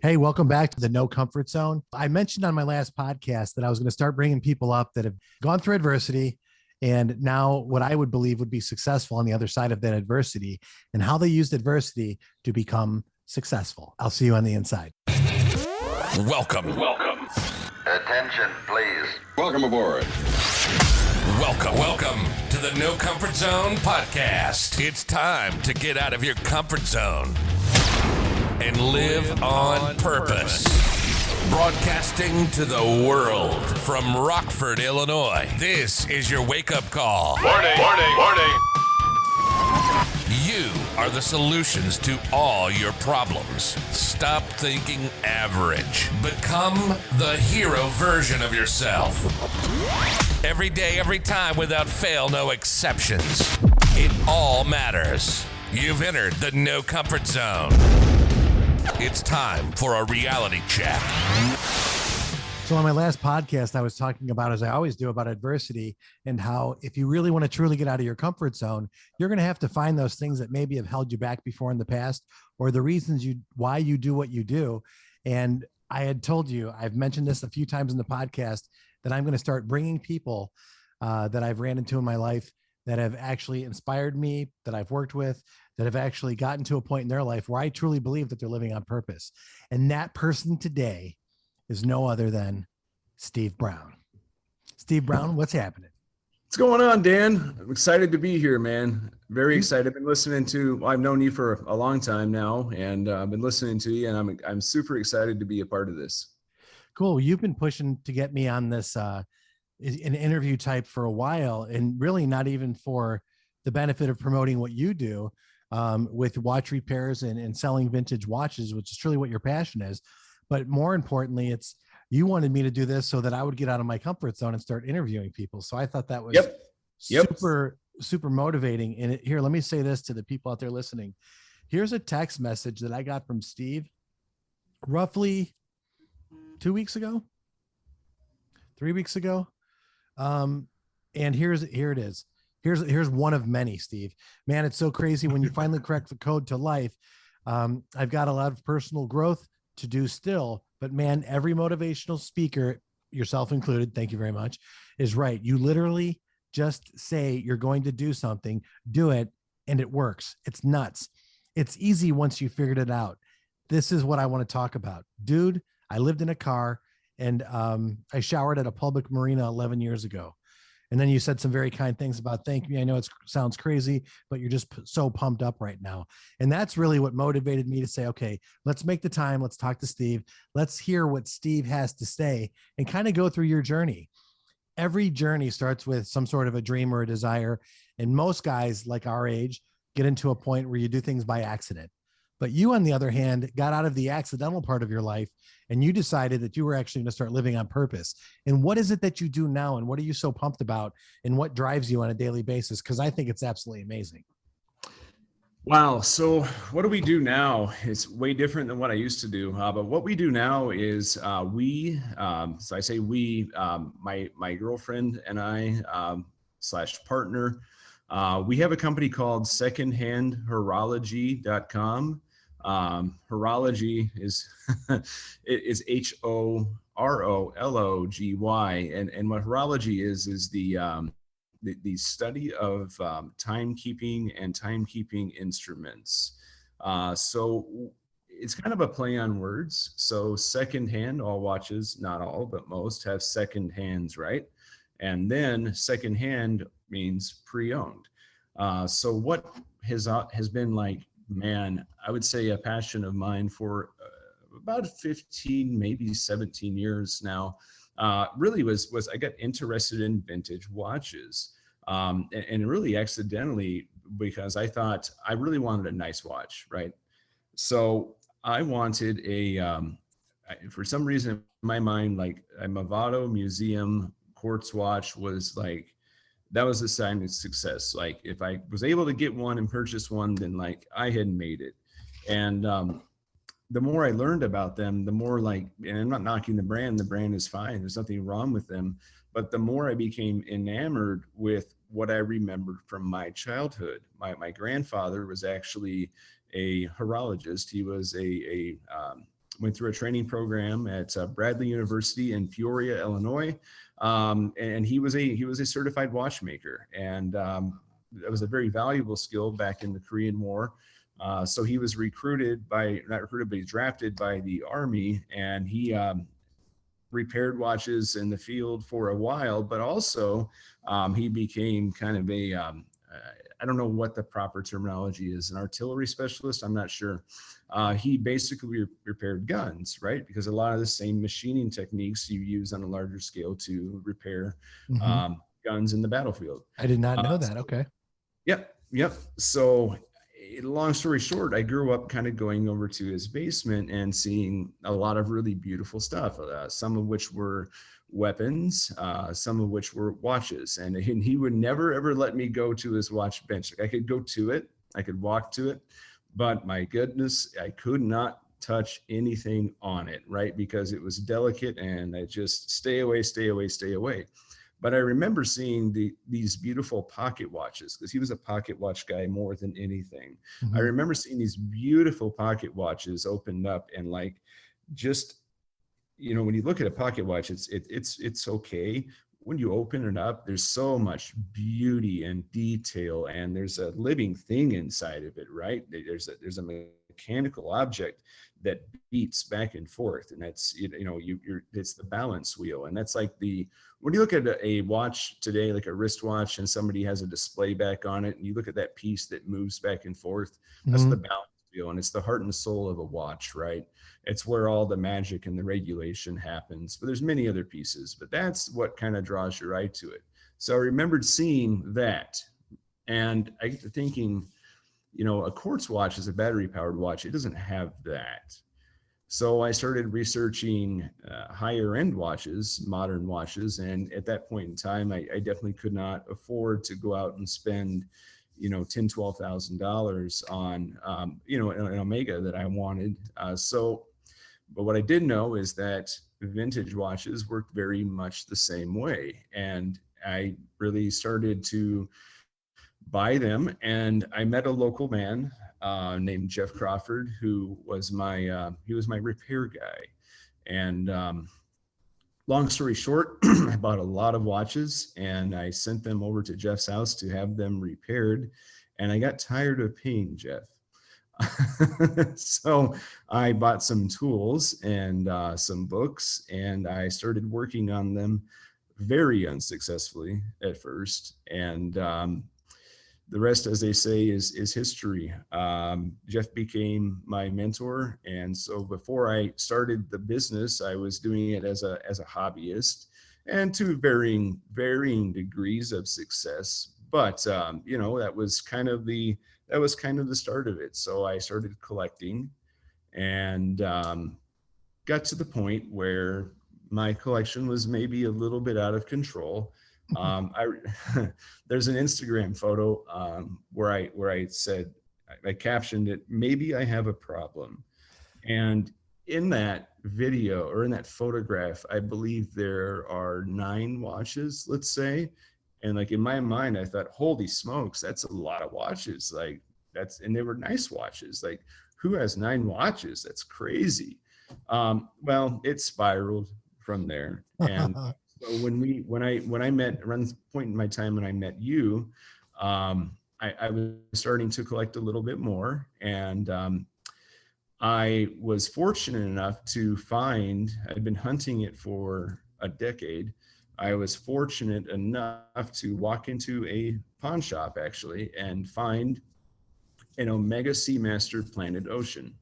Hey, welcome back to the No Comfort Zone. I mentioned on my last podcast that I was going to start bringing people up that have gone through adversity and now what I would believe would be successful on the other side of that adversity and how they used adversity to become successful. I'll see you on the inside. Welcome. Attention, please. Welcome aboard. Welcome to the No Comfort Zone podcast. It's time to get out of your comfort zone and live on purpose. Broadcasting to the world from Rockford, Illinois. This is your wake-up call. Warning. You are the solutions to all your problems. Stop thinking average. Become the hero version of yourself. Every day, every time, without fail, no exceptions. It all matters. You've entered the No Comfort Zone. It's time for a reality check. So on my last podcast, I was talking about, as I always do, about adversity and how if you really want to truly get out of your comfort zone, you're going to have to find those things that maybe have held you back before in the past, or the reasons why you do what you do. And I had told you, I've mentioned this a few times in the podcast, that I'm going to start bringing people that I've ran into in my life that have actually inspired me, that I've worked with, that have actually gotten to a point in their life where I truly believe that they're living on purpose. And that person today is no other than Steve Brown. Steve Brown, what's happening? What's going on, Dan? I'm excited to be here, man. Very excited. I've been listening to, I've known you for a long time now, and I've been listening to you, and I'm super excited to be a part of this. Cool. You've been pushing to get me on this, an interview type for a while, and really not even for the benefit of promoting what you do with watch repairs and selling vintage watches, which is truly what your passion is. But more importantly, you wanted me to do this so that I would get out of my comfort zone and start interviewing people. So I thought that was super motivating. And here, let me say this to the people out there listening. Here's a text message that I got from Steve roughly 3 weeks ago. And here it is. Here's one of many, Steve. Man, it's so crazy when you finally crack the code to life. I've got a lot of personal growth to do still, but man, every motivational speaker, yourself included, thank you very much, is right. You literally just say you're going to do something, do it, and it works. It's nuts. It's easy once you figured it out. This is what I want to talk about. Dude, I lived in a car and I showered at a public marina 11 years ago. And then you said some very kind things about thank me. I know it sounds crazy, but you're just so pumped up right now. And that's really what motivated me to say, okay, let's make the time. Let's talk to Steve. Let's hear what Steve has to say and kind of go through your journey. Every journey starts with some sort of a dream or a desire. And most guys like our age get into a point where you do things by accident. But you, on the other hand, got out of the accidental part of your life and you decided that you were actually going to start living on purpose. And what is it that you do now? And what are you so pumped about? And what drives you on a daily basis? Because I think it's absolutely amazing. Wow. So what do we do now? It's way different than what I used to do. But what we do now is so I say we, my girlfriend and I / partner, we have a company called secondhandhorology.com. Horology is is HOROLOGY, and what horology is the study of timekeeping and timekeeping instruments. So it's kind of a play on words. So secondhand, all watches, not all, but most have second hands, right? And then secondhand means pre-owned. So what has been like, man, I would say a passion of mine for about 15, maybe 17 years now, really was I got interested in vintage watches. And really accidentally, because I thought I really wanted a nice watch, right? So I wanted for some reason in my mind, like a Movado Museum quartz watch was like, that was a sign of success. Like if I was able to get one and purchase one, then like I had made it. And the more I learned about them, the more like, and I'm not knocking the brand is fine. There's nothing wrong with them. But the more I became enamored with what I remembered from my childhood. My grandfather was actually a horologist. He was a went through a training program at Bradley University in Peoria, Illinois, and he was a certified watchmaker, and that was a very valuable skill back in the Korean War. So he was not recruited, but he's drafted by the Army, and he repaired watches in the field for a while, but also he became kind of I don't know what the proper terminology is, an artillery specialist. I'm not sure. He basically repaired guns, right? Because a lot of the same machining techniques you use on a larger scale to repair guns in the battlefield. I did not know that. Okay. Yep. So long story short, I grew up kind of going over to his basement and seeing a lot of really beautiful stuff, some of which were weapons, some of which were watches. And he would never, ever let me go to his watch bench. I could go to it, I could walk to it, but my goodness, I could not touch anything on it, right? Because it was delicate and I just stay away. But I remember seeing these beautiful pocket watches, because he was a pocket watch guy more than anything. I remember seeing these beautiful pocket watches opened up, and like, just, when you look at a pocket watch, it's okay. When you open it up, there's so much beauty and detail, and there's a living thing inside of it, right? There's a mechanical object that beats back and forth, and that's it's the balance wheel. And that's like when you look at a watch today, like a wristwatch, and somebody has a display back on it, and you look at that piece that moves back and forth, that's the balance wheel, and it's the heart and soul of a watch, right? It's where all the magic and the regulation happens. But there's many other pieces, but that's what kind of draws your eye to it. So I remembered seeing that, and I get to thinking, a quartz watch is a battery powered watch. It doesn't have that. So I started researching higher end watches, modern watches. And at that point in time, I definitely could not afford to go out and spend, $10,000, $12,000 on, an Omega that I wanted. But what I did know is that vintage watches worked very much the same way. And I really started to buy them, and I met a local man named Jeff Crawford, who was my repair guy. And long story short, I bought a lot of watches, and I sent them over to Jeff's house to have them repaired, and I got tired of paying Jeff. So I bought some tools and some books, and I started working on them very unsuccessfully at first. And the rest, as they say, is history. Jeff became my mentor. And so before I started the business, I was doing it as a hobbyist, and to varying degrees of success. But, that was kind of the start of it. So I started collecting, and got to the point where my collection was maybe a little bit out of control. There's an Instagram photo where I said, I captioned it, "Maybe I have a problem." And in that video, or in that photograph, I believe there are 9 watches, let's say. And like, in my mind, I thought, holy smokes, that's a lot of watches. Like, and they were nice watches. Like, who has 9 watches? That's crazy. Well, it spiraled from there. And so when I met, around the point in my time when I met you, I was starting to collect a little bit more, and I was fortunate enough to find, I'd been hunting it for a decade. I was fortunate enough to walk into a pawn shop, actually, and find an Omega Seamaster Planet Ocean.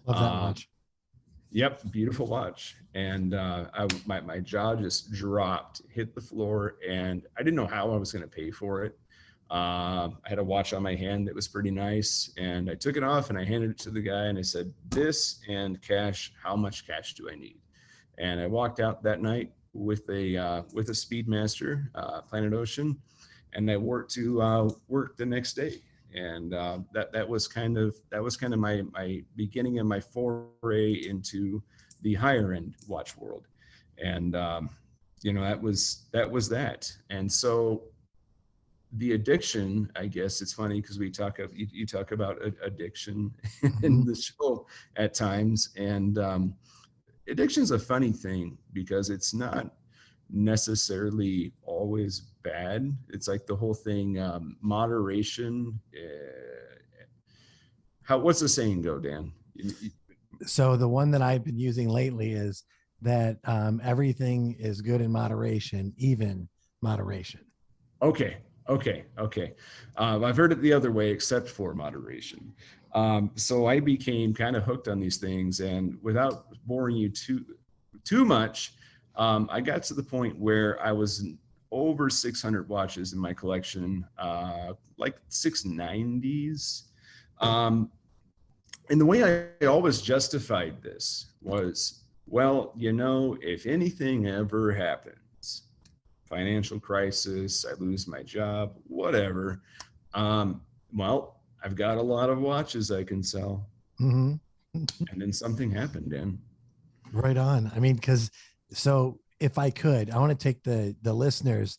Love that watch. Yep, beautiful watch. And my jaw just dropped, hit the floor, and I didn't know how I was going to pay for it. I had a watch on my hand that was pretty nice, and I took it off and I handed it to the guy, and I said, "This and cash. How much cash do I need?" And I walked out that night with a Speedmaster Planet Ocean, and I worked to work the next day. And that was kind of my beginning of my foray into the higher end watch world. And that was that. And so the addiction, I guess it's funny because you talk about addiction in Mhm. the show at times, and addiction is a funny thing because it's not necessarily always bad. It's like the whole thing, moderation. What's the saying go, Dan? So the one that I've been using lately is that everything is good in moderation, even moderation. Okay. I've heard it the other way, except for moderation. So I became kind of hooked on these things, and without boring you too much, I got to the point where I was over 600 watches in my collection, like 690s. And the way I always justified this was, well, if anything ever happens, financial crisis, I lose my job, whatever, well, I've got a lot of watches I can sell. Mm-hmm. And then something happened, Dan. Right on. I mean, so if I could, I want to take the listeners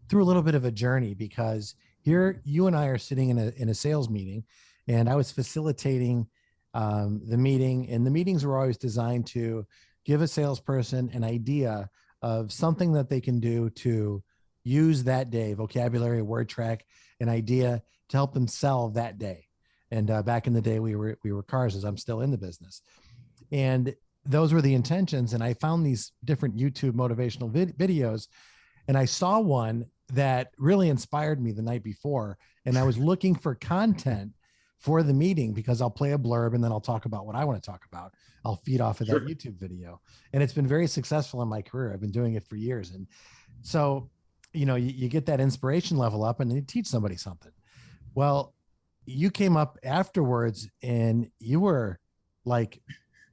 through a little bit of a journey, because here you and I are sitting in a sales meeting, and I was facilitating the meeting, and the meetings were always designed to give a salesperson an idea of something that they can do to use that day, vocabulary, word track, an idea to help them sell that day. And back in the day, we were cars, as I'm still in the business. And those were the intentions. And I found these different YouTube motivational videos, and I saw one that really inspired me the night before. And I was looking for content for the meeting, because I'll play a blurb and then I'll talk about what I want to talk about. I'll feed off of that YouTube video. And it's been very successful in my career. I've been doing it for years. And so, you get that inspiration level up and you teach somebody something. Well, you came up afterwards and you were like,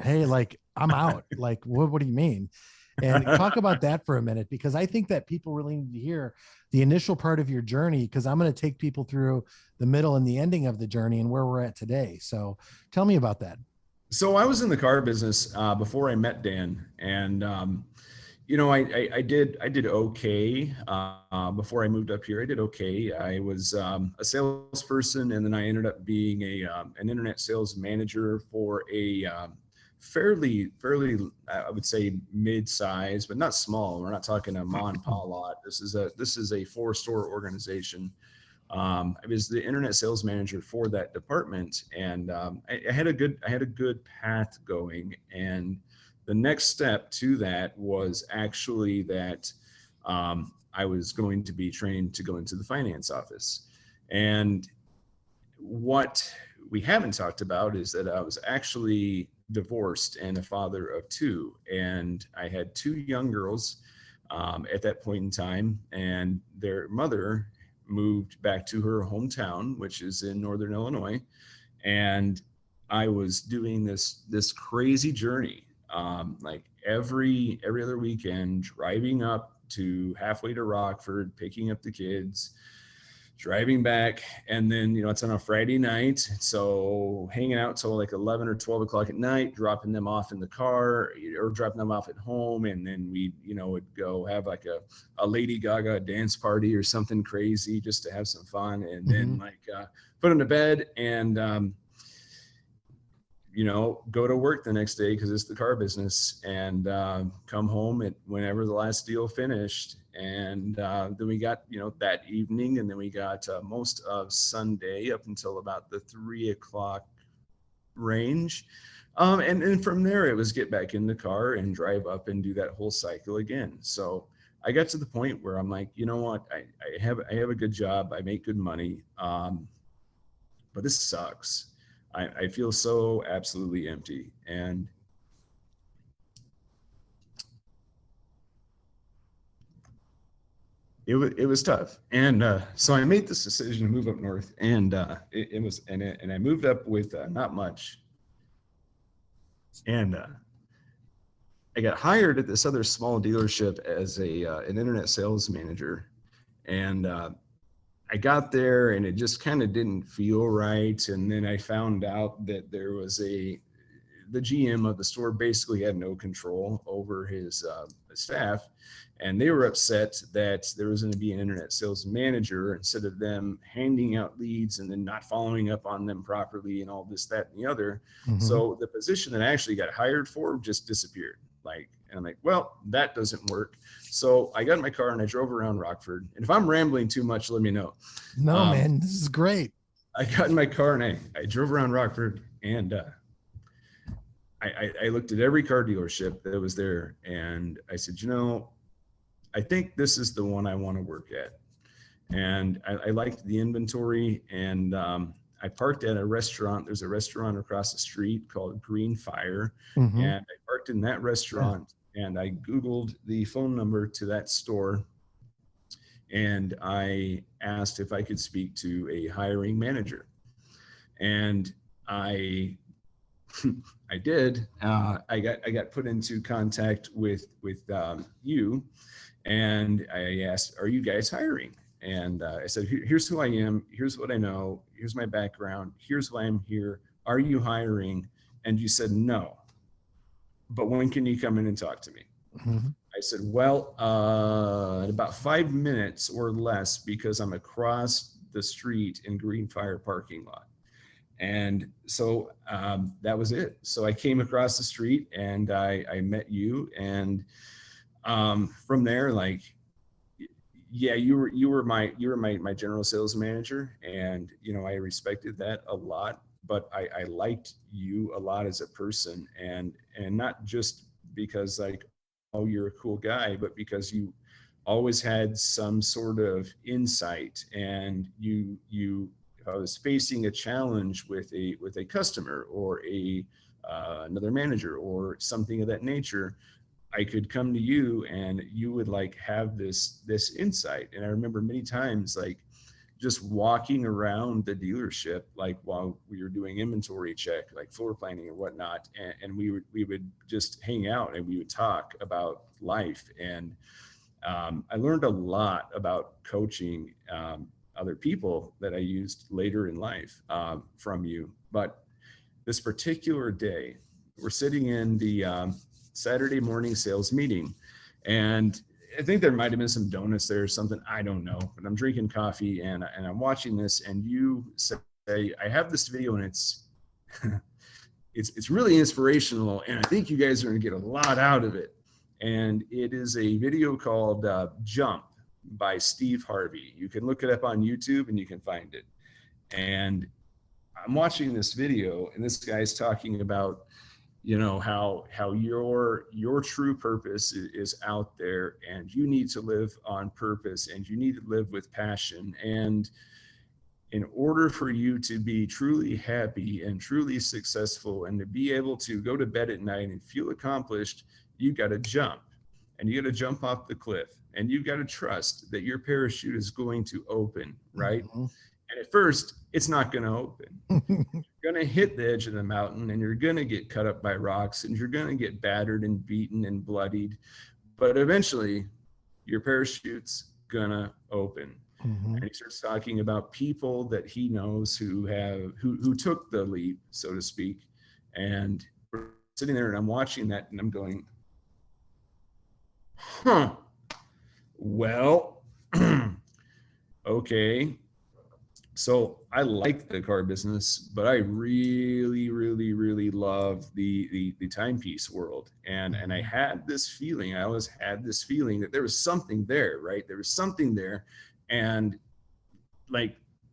hey, like, I'm out. Like, what do you mean? And talk about that for a minute, because I think that people really need to hear the initial part of your journey, because I'm going to take people through the middle and the ending of the journey and where we're at today. So tell me about that. So I was in the car business before I met Dan, and I did okay before I moved up here. I did okay. I was a salesperson, and then I ended up being an internet sales manager for a fairly, I would say, mid-size, but not small. We're not talking a mom and pop lot. This is a 4-store organization. I was the internet sales manager for that department, and I had a good path going. And the next step to that was actually that I was going to be trained to go into the finance office. And what we haven't talked about is that I was actually divorced and a father of 2, and I had 2 young girls at that point in time, and their mother moved back to her hometown, which is in Northern Illinois. And I was doing this crazy journey, like every other weekend, driving up to halfway to Rockford, picking up the kids, driving back, and then it's on a Friday night, so hanging out till like 11 or 12 o'clock at night, dropping them off in the car or dropping them off at home, and then we would go have like a Lady Gaga dance party or something crazy just to have some fun, and then put them to bed and go to work the next day because it's the car business, and come home at whenever the last deal finished. And then we got, that evening, and then we got most of Sunday up until about the 3 o'clock range. And from there, it was get back in the car and drive up and do that whole cycle again. So I got to the point where I'm like, you know what, I have a good job. I make good money. But this sucks. I feel so absolutely empty. And it was tough. And so I made this decision to move up north, and I moved up with not much. And I got hired at this other small dealership as an internet sales manager. And I got there and it just kind of didn't feel right. And then I found out that there was the GM of the store basically had no control over his staff, and they were upset that there was going to be an internet sales manager instead of them handing out leads and then not following up on them properly and all this, that, and the other. So the position that I actually got hired for just disappeared. And I'm like, well, that doesn't work. So I got in my car and I drove around Rockford. And if I'm rambling too much, let me know. No, man, this is great. I got in my car and I drove around Rockford, and I looked at every car dealership that was there, and I said, I think this is the one I want to work at. And I liked the inventory, and I parked at a restaurant. There's a restaurant across the street called Green Fire. And I parked in that restaurant, and I Googled the phone number to that store. And I asked if I could speak to a hiring manager. And I did. I got put into contact with you, and I asked, "Are you guys hiring?" And I said, "Here's who I am. Here's what I know. Here's my background. Here's why I'm here. Are you hiring?" And you said, "No. But when can you come in and talk to me?" I said, "Well, in about 5 minutes or less, because I'm across the street in Green Fire parking lot." And so that was it. So I came across the street and I met you. And from there, you were my general sales manager, and I respected that a lot. But I liked you a lot as a person, and not just because oh, you're a cool guy, but because you always had some sort of insight, and you if I was facing a challenge with a customer or another manager or something of that nature, I could come to you and you would have this insight. And I remember many times just walking around the dealership, while we were doing inventory check, floor planning or whatnot, and we would just hang out and we would talk about life. And I learned a lot about coaching other people that I used later in life from you. But this particular day, we're sitting in the Saturday morning sales meeting, and I think there might have been some donuts there or something, I don't know, but I'm drinking coffee and I'm watching this, and you say, "I have this video and it's it's really inspirational, and I think you guys are going to get a lot out of it." And it is a video called Jump by Steve Harvey. You can look it up on YouTube and you can find it. And I'm watching this video, and this guy's talking about how your true purpose is out there, and you need to live on purpose, and you need to live with passion. And in order for you to be truly happy and truly successful and to be able to go to bed at night and feel accomplished, you got to jump, and you got to jump off the cliff, and you got to trust that your parachute is going to open, right? And at first, it's not going to open. You're going to hit the edge of the mountain, and you're going to get cut up by rocks, and you're going to get battered and beaten and bloodied. But eventually, your parachute's going to open. And he starts talking about people that he knows who took the leap, so to speak. And we're sitting there, and I'm watching that, and I'm going, well, okay. So I like the car business, but I really, really, really love the timepiece world. And I had this feeling, I always had this feeling that there was something there, right? There was something there. And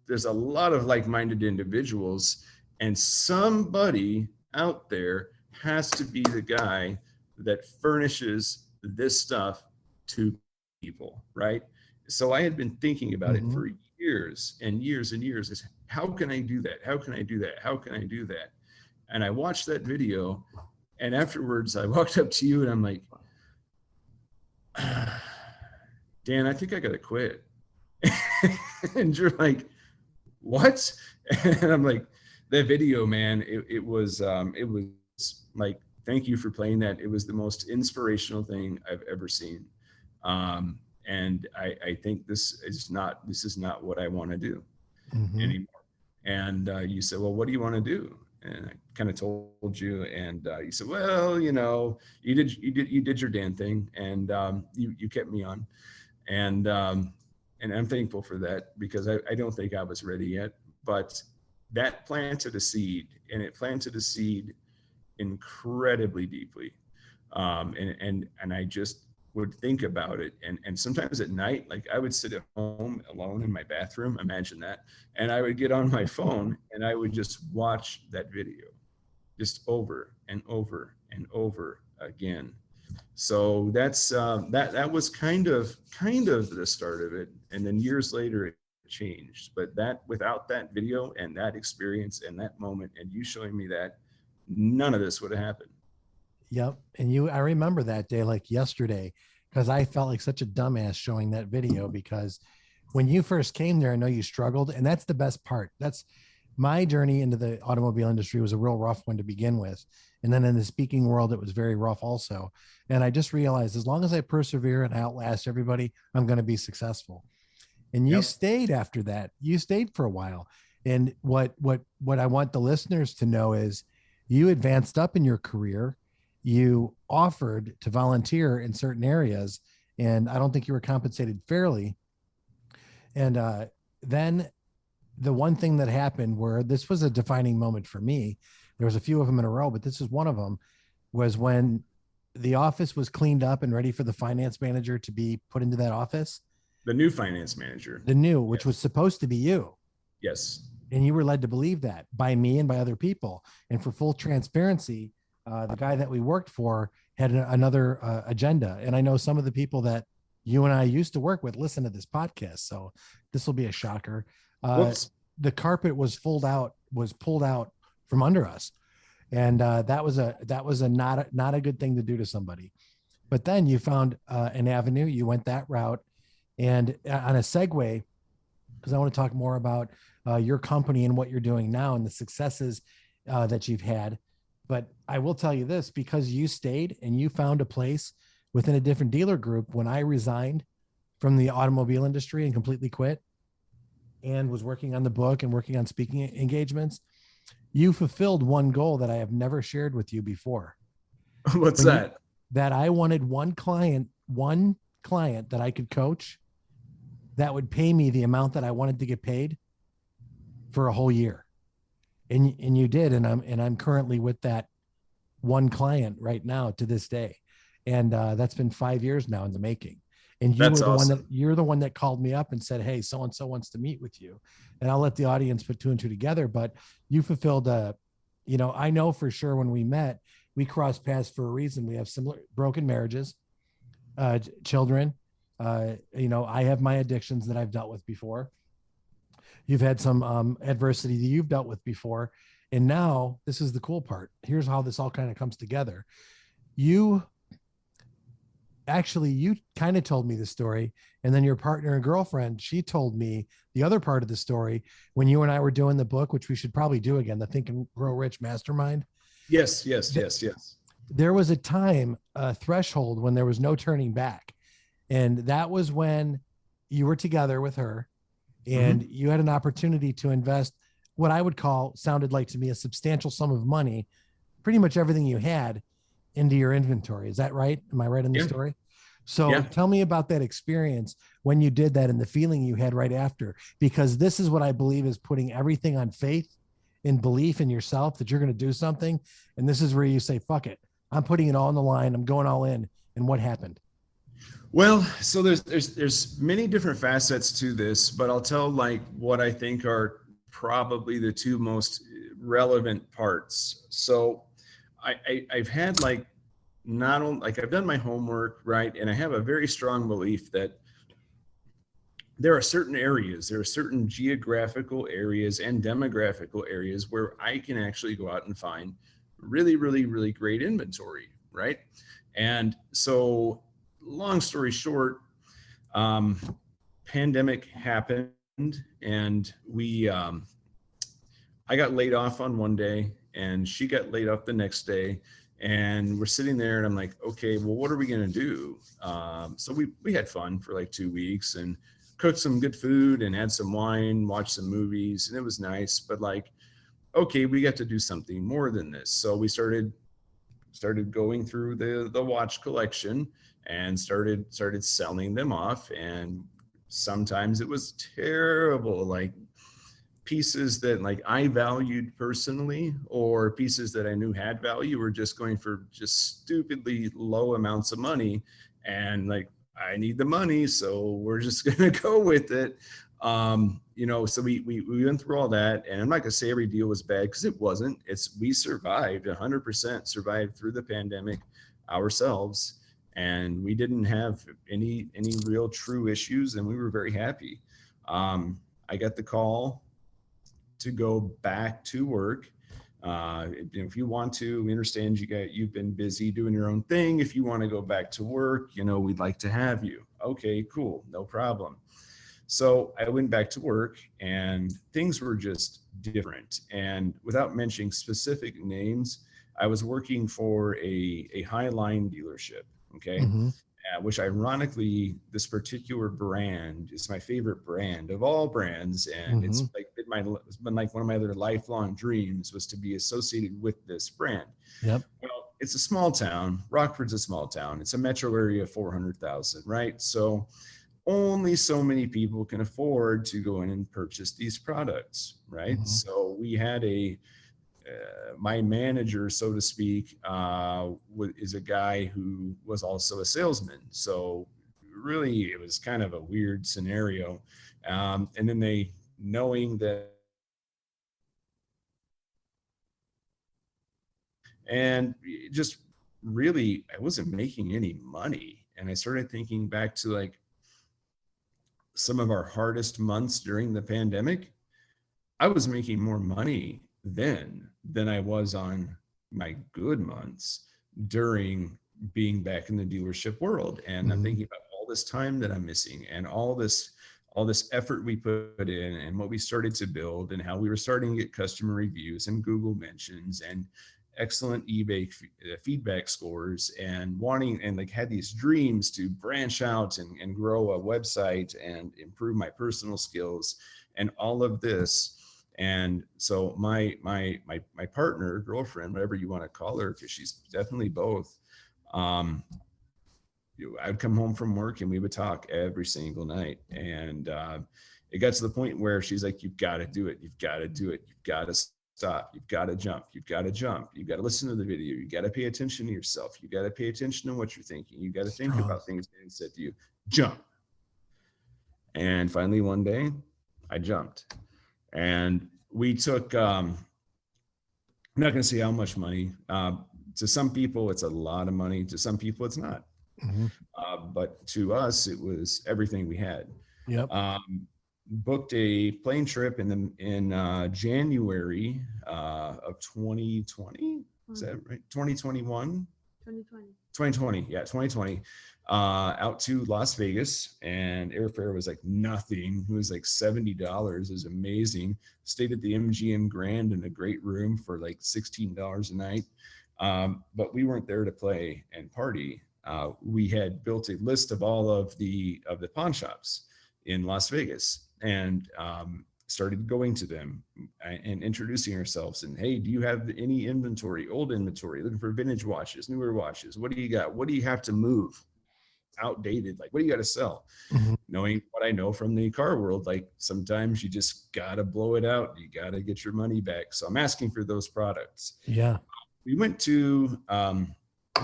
there's a lot of like-minded individuals, and somebody out there has to be the guy that furnishes this stuff to people, right? So I had been thinking about it for years and years and years. Is how can I do that? How can I do that? How can I do that? And I watched that video, and afterwards I walked up to you and I'm like, Dan, I think I gotta quit. And you're like, what? And I'm like, that video, man, it was like, thank you for playing that. It was the most inspirational thing I've ever seen. And I think this is not what I want to do anymore. And you said, well, what do you want to do? And I kind of told you, and you said, well, you know, you did your damn thing, and you kept me on, and I'm thankful for that, because I don't think I was ready yet, but that planted a seed, and it planted a seed incredibly deeply, and I just would think about it, and sometimes at night, like I would sit at home alone in my bathroom, imagine that, and I would get on my phone and I would just watch that video just over and over and over again. So that's that was kind of the start of it, and then years later it changed. But that, without that video and that experience and that moment and you showing me that, none of this would have happened. Yep. And I remember that day like yesterday, because I felt like such a dumbass showing that video, because when you first came there, I know you struggled. And that's the best part. That's my journey into the automobile industry was a real rough one to begin with. And then in the speaking world, it was very rough also. And I just realized as long as I persevere and outlast everybody, I'm going to be successful. And you stayed after that. You stayed for a while. And what I want the listeners to know is you advanced up in your career. You offered to volunteer in certain areas, and I don't think you were compensated fairly. And then the one thing that happened, where this was a defining moment for me, there was a few of them in a row, but this is one of them, was when the office was cleaned up and ready for the finance manager to be put into that office. The new finance manager. Which was supposed to be you. Yes. And you were led to believe that by me and by other people. And for full transparency, the guy that we worked for had another agenda. And I know some of the people that you and I used to work with listen to this podcast. So this will be a shocker. The carpet was pulled out from under us. And that was not a good thing to do to somebody. But then you found an avenue, you went that route. And on a segue, because I want to talk more about your company and what you're doing now and the successes that you've had. But I will tell you this, because you stayed and you found a place within a different dealer group. When I resigned from the automobile industry and completely quit and was working on the book and working on speaking engagements, you fulfilled one goal that I have never shared with you before. What's that? That I wanted one client that I could coach that would pay me the amount that I wanted to get paid for a whole year. And you did. And I'm currently with that one client right now to this day. And that's been 5 years now in the making. And you're the one that called me up and said, hey, so-and-so wants to meet with you. And I'll let the audience put two and two together, but you fulfilled I know for sure when we met, we crossed paths for a reason. We have similar broken marriages, children. I have my addictions that I've dealt with before. You've had some adversity that you've dealt with before. And now this is the cool part. Here's how this all kind of comes together. You kind of told me the story. And then your partner and girlfriend, she told me the other part of the story when you and I were doing the book, which we should probably do again, the Think and Grow Rich Mastermind. Yes. There was a time, a threshold when there was no turning back. And that was when you were together with her and you had an opportunity to invest what I would call, sounded like to me, a substantial sum of money, pretty much everything you had, into your inventory. Is that right? Am I right in the story? So tell me about that experience when you did that and the feeling you had right after, because this is what I believe is putting everything on faith and belief in yourself that you're going to do something. And this is where you say, fuck it. I'm putting it all on the line. I'm going all in. And what happened? Well, so there's many different facets to this, but I'll tell like what I think are probably the two most relevant parts. So I've had like, not only like I've done my homework, right? And I have a very strong belief that there are certain geographical areas and demographical areas where I can actually go out and find really, really, really great inventory, right? And so long story short, pandemic happened and I got laid off on one day and she got laid off the next day. And we're sitting there and I'm like, okay, well, what are we going to do? So we had fun for like 2 weeks and cooked some good food and had some wine, watched some movies, and it was nice. But like, okay, we got to do something more than this. So we started going through the watch collection and started selling them off. And sometimes it was terrible, like pieces that like I valued personally, or pieces that I knew had value, were just going for just stupidly low amounts of money. And like, I need the money, so we're just gonna go with it. So we went through all that, and I'm not gonna say every deal was bad, because it wasn't. We survived, 100% survived through the pandemic ourselves, and we didn't have any real true issues, and we were very happy. I got the call to go back to work. If you want to, we understand you've been busy doing your own thing. If you want to go back to work, we'd like to have you. Okay, cool, no problem. So I went back to work, and things were just different. And without mentioning specific names, I was working for a Highline dealership. Okay. Mm-hmm. Which ironically, this particular brand is my favorite brand of all brands. And it's been like one of my other lifelong dreams was to be associated with this brand. Yep. Well, it's a small town. Rockford's a small town. It's a metro area of 400,000, right? So only so many people can afford to go in and purchase these products, right? Mm-hmm. So we had my manager, so to speak, is a guy who was also a salesman. So really, it was kind of a weird scenario. And then knowing that, and just really, I wasn't making any money. And I started thinking back to like some of our hardest months during the pandemic. I was making more money then than I was on my good months during being back in the dealership world. And I'm thinking about all this time that I'm missing, and all this effort we put in, and what we started to build, and how we were starting to get customer reviews and Google mentions and excellent eBay feedback scores, and had these dreams to branch out and grow a website and improve my personal skills and all of this. And so my partner, girlfriend, whatever you want to call her, because she's definitely both, I'd come home from work and we would talk every single night. And it got to the point where she's like, you've got to do it. You've got to do it. You've got to stop. You've got to jump. You've got to jump. You've got to listen to the video. You got to pay attention to yourself. You got to pay attention to what you're thinking. You got to think about things being said to you. Jump. And finally, one day, I jumped. And we took, I'm not going to say how much money. To some people, it's a lot of money. To some people, it's not. Mm-hmm. But to us, it was everything we had. Yep. Booked a plane trip in January of 2020. Is that right? 2021? 2020. Yeah, 2020. Out to Las Vegas, and airfare was like nothing. It was like $70. It was amazing. Stayed at the MGM Grand in a great room for like $16 a night. But we weren't there to play and party. We had built a list of all of the pawn shops in Las Vegas, and started going to them and introducing ourselves. And hey, do you have any inventory, old inventory, looking for vintage watches, newer watches? What do you got? What do you have to move? Outdated, like what do you got to sell? Mm-hmm. Knowing what I know from the car world, like sometimes you just gotta blow it out. You gotta get your money back. So I'm asking for those products. Yeah. We went to,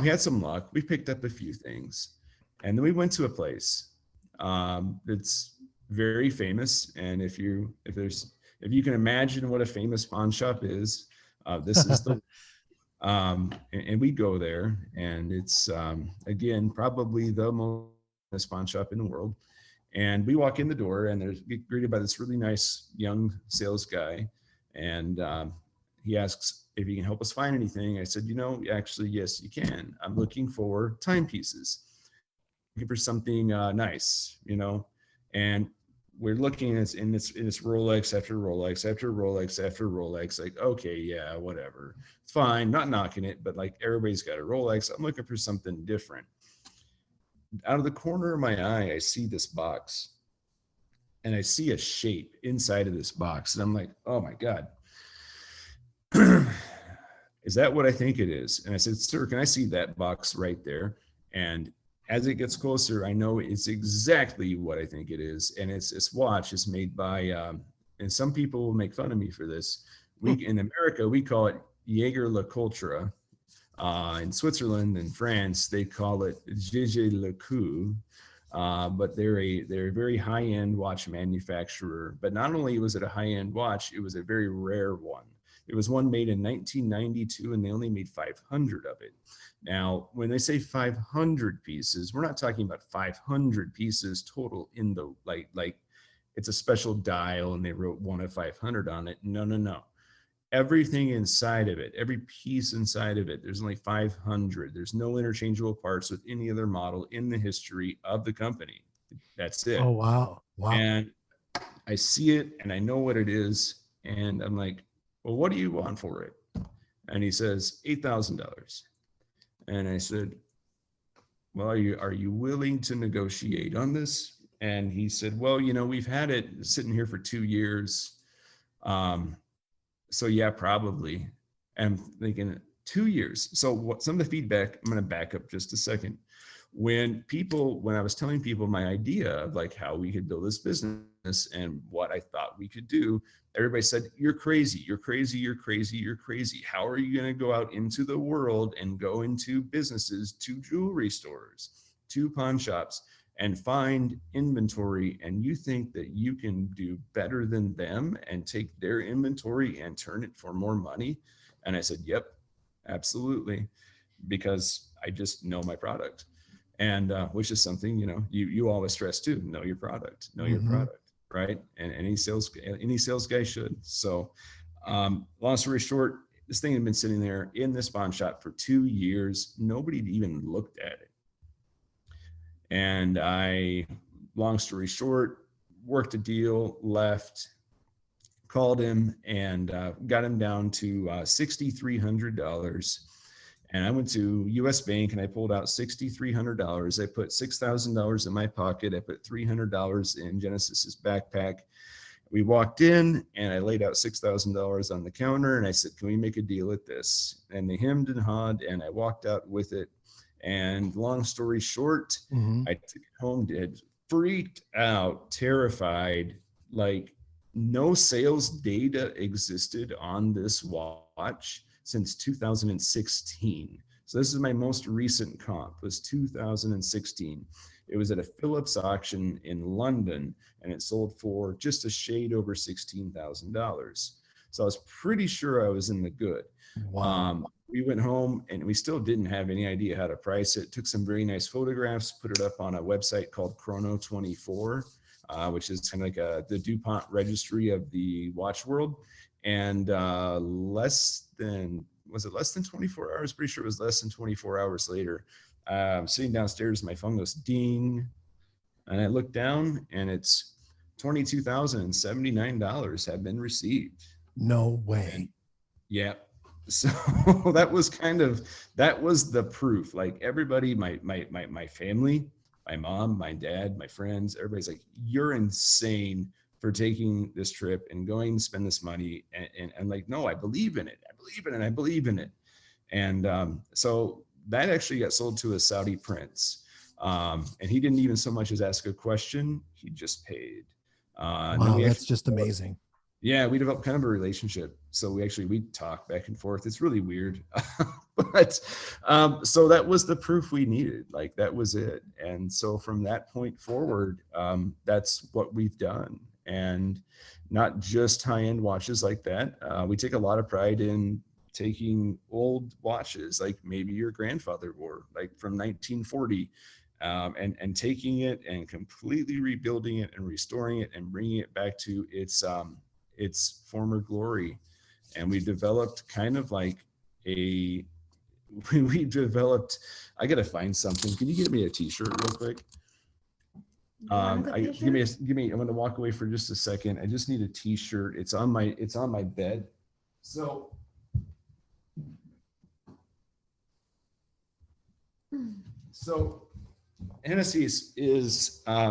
we had some luck. We picked up a few things, and then we went to a place that's very famous. And if you can imagine what a famous pawn shop is, this is the and we go there, and it's again probably the most pawn shop in the world. And we walk in the door, and we get greeted by this really nice young sales guy, and he asks if he can help us find anything. I said, actually, yes, you can. I'm looking for timepieces, looking for something nice, and we're looking at in this Rolex after Rolex after Rolex after Rolex. Like, okay, yeah, whatever, it's fine, not knocking it, but like everybody's got a Rolex. I'm looking for something different. Out of the corner of my eye, I see this box, and I see a shape inside of this box, and I'm like, oh my God. is that what I think it is? And I said, sir, can I see that box right there? And as it gets closer, I know it's exactly what I think it is. And it's watch is made by, and some people will make fun of me for this. In America, we call it Jaeger-LeCoultre. In Switzerland and France, they call it Jaeger-LeCoultre. But they're a very high-end watch manufacturer. But not only was it a high-end watch, it was a very rare one. It was one made in 1992, and they only made 500 of it. Now, when they say 500 pieces, we're not talking about 500 pieces total in the like it's a special dial and they wrote 1 of 500 on it. No. Everything inside of it, every piece inside of it, there's only 500. There's no interchangeable parts with any other model in the history of the company. That's it. Oh, wow. And I see it and I know what it is. And I'm like, well, what do you want for it? And he says, $8,000. And I said, well, are you willing to negotiate on this? And he said, well, we've had it sitting here for 2 years. So yeah, probably. I'm thinking 2 years. So what some of the feedback, I'm going to back up just a second. When I was telling people my idea of like how we could build this business and what I thought we could do, everybody said, you're crazy, you're crazy, you're crazy, you're crazy. How are you going to go out into the world and go into businesses, to jewelry stores, to pawn shops, and find inventory, and you think that you can do better than them and take their inventory and turn it for more money? And I said, yep, absolutely, because I just know my product. And which is something, you always stress too, know your product, your product, right? And any sales guy should. So long story short, this thing had been sitting there in this pawn shop for 2 years. Nobody even looked at it. And I, long story short, worked a deal, left, called him, and got him down to $6,300. And I went to US Bank and I pulled out $6,300. I put $6,000 in my pocket. I put $300 in Genesis's backpack. We walked in and I laid out $6,000 on the counter and I said, can we make a deal at this? And they hemmed and hawed and I walked out with it. And long story short, I took it home, freaked out, terrified, like no sales data existed on this watch since 2016. So this is my most recent comp, was 2016. It was at a Phillips auction in London and it sold for just a shade over $16,000. So I was pretty sure I was in the good. Wow. We went home and we still didn't have any idea how to price it. Took some very nice photographs, put it up on a website called Chrono24, which is kind of like the DuPont registry of the watch world. And less than 24 hours? Pretty sure it was less than 24 hours later. Sitting downstairs, my phone goes ding. And I look down and it's $22,079 have been received. No way. And, yeah. So that was the proof. Like everybody, my family, my mom, my dad, my friends, everybody's like, you're insane for taking this trip and going to spend this money. And like, no, I believe in it. I believe in it. And so that actually got sold to a Saudi prince. And he didn't even so much as ask a question. He just paid. Wow, that's just amazing. Yeah, we developed kind of a relationship. So we talk back and forth. It's really weird. But so that was the proof we needed. Like that was it. And so from that point forward, that's what we've done. And not just high-end watches like that. We take a lot of pride in taking old watches, like maybe your grandfather wore, like from 1940, and taking it and completely rebuilding it and restoring it and bringing it back to its former glory. And we developed kind of like I gotta find something. Can you give me a t-shirt real quick? I'm gonna walk away for just a second. I just need a t-shirt. It's on my bed. So Hennessy is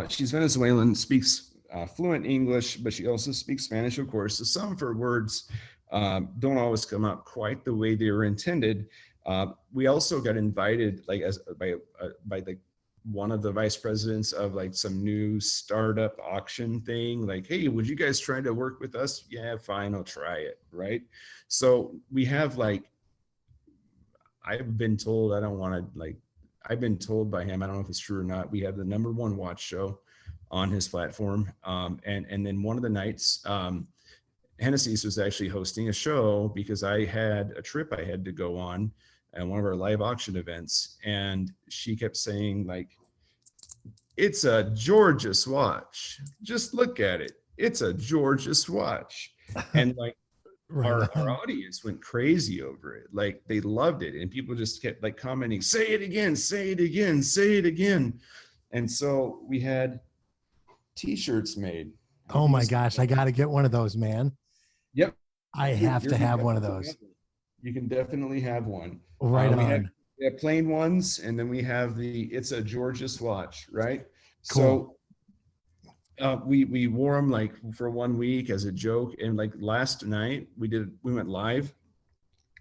she's Venezuelan, speaks fluent English, but she also speaks Spanish, of course. So some of her words don't always come out quite the way they were intended. We also got invited, like, as by like one of the vice presidents of like some new startup auction thing, like, hey, would you guys try to work with us? Yeah, fine, I'll try it. Right. So we have, like, I've been told, I've been told by him, I don't know if it's true or not, we have the #1 watch show on his platform. And then one of the nights, Hennessy's was actually hosting a show because I had a trip I had to go on at one of our live auction events. And she kept saying, like, it's a Georges watch. Just look at it. It's a Georges watch. And like, our audience went crazy over it. Like, they loved it. And people just kept like commenting, say it again, say it again, say it again. And so we had t-shirts made. Oh my gosh, I got to get one of those, man. Yep. I have to have one of those. You can definitely have one. Right on. We have plain ones, and then we have it's a Georges watch, right? Cool. So we wore them like for 1 week as a joke. And like last night we went live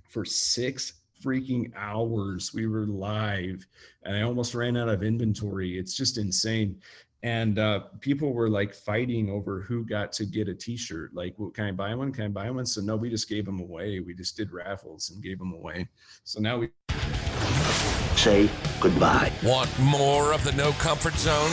for 6 freaking hours. We were live and I almost ran out of inventory. It's just insane. And people were like fighting over who got to get a t-shirt. Like, well, can I buy one? Can I buy one? So no, we just gave them away. We just did raffles and gave them away. So now we Say goodbye. Want more of the No Comfort Zone?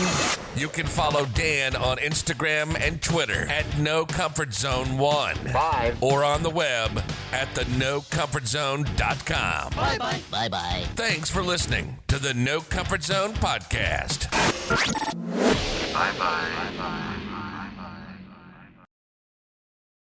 You can follow Dan on Instagram and Twitter at No Comfort Zone 1. Bye. Or on the web at thenocomfortzone.com. Bye-bye. Bye-bye. Thanks for listening to the No Comfort Zone podcast. Bye-bye. Bye-bye.